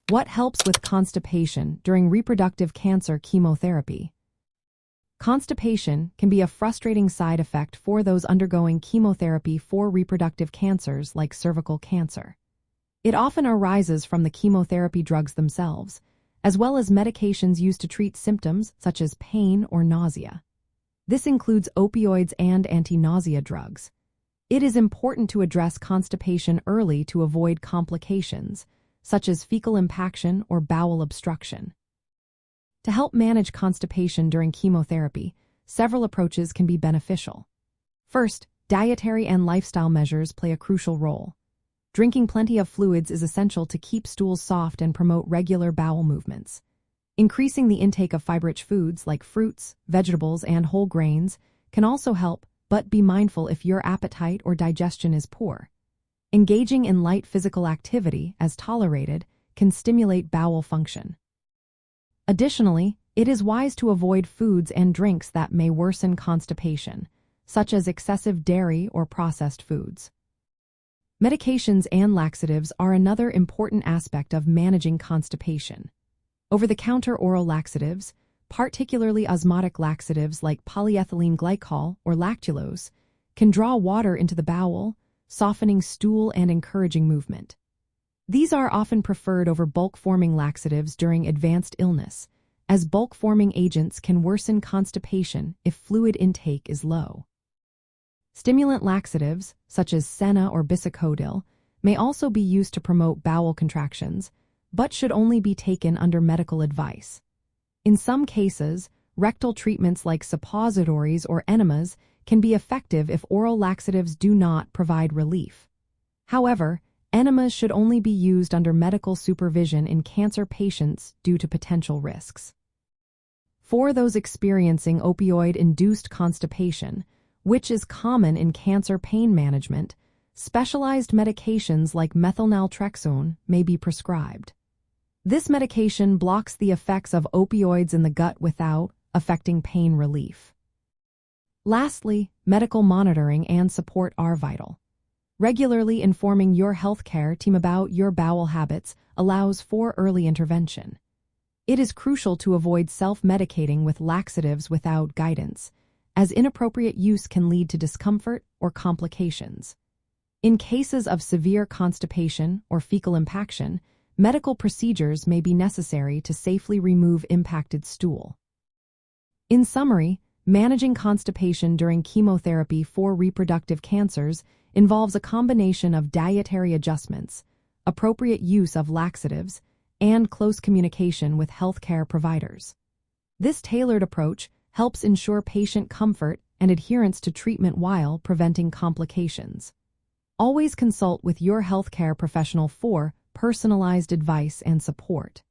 What helps with constipation during reproductive cancer chemotherapy? Constipation can be a frustrating side effect for those undergoing chemotherapy for reproductive cancers like cervical cancer. It often arises from the chemotherapy drugs themselves, as well as medications used to treat symptoms such as pain or nausea. This includes opioids and anti-nausea drugs. It is important to address constipation early to avoid complications, such as fecal impaction or bowel obstruction. To help manage constipation during chemotherapy, several approaches can be beneficial. First, dietary and lifestyle measures play a crucial role. Drinking plenty of fluids is essential to keep stools soft and promote regular bowel movements. Increasing the intake of fiber-rich foods like fruits, vegetables, and whole grains can also help, but be mindful if your appetite or digestion is poor. Engaging in light physical activity, as tolerated, can stimulate bowel function. Additionally, it is wise to avoid foods and drinks that may worsen constipation, such as excessive dairy or processed foods. Medications and laxatives are another important aspect of managing constipation. Over-the-counter oral laxatives, particularly osmotic laxatives like polyethylene glycol or lactulose, can draw water into the bowel, softening stool and encouraging movement. These are often preferred over bulk-forming laxatives during advanced illness, as bulk-forming agents can worsen constipation if fluid intake is low. Stimulant laxatives, such as senna or bisacodyl, may also be used to promote bowel contractions, but should only be taken under medical advice. In some cases, rectal treatments like suppositories or enemas can be effective if oral laxatives do not provide relief. However, enemas should only be used under medical supervision in cancer patients due to potential risks. For those experiencing opioid-induced constipation, which is common in cancer pain management, specialized medications like methylnaltrexone may be prescribed. This medication blocks the effects of opioids in the gut without affecting pain relief. Lastly, medical monitoring and support are vital. Regularly informing your healthcare team about your bowel habits allows for early intervention. It is crucial to avoid self-medicating with laxatives without guidance, as inappropriate use can lead to discomfort or complications. In cases of severe constipation or fecal impaction, medical procedures may be necessary to safely remove impacted stool. In summary, managing constipation during chemotherapy for reproductive cancers involves a combination of dietary adjustments, appropriate use of laxatives, and close communication with healthcare providers. This tailored approach helps ensure patient comfort and adherence to treatment while preventing complications. Always consult with your healthcare professional for personalized advice and support.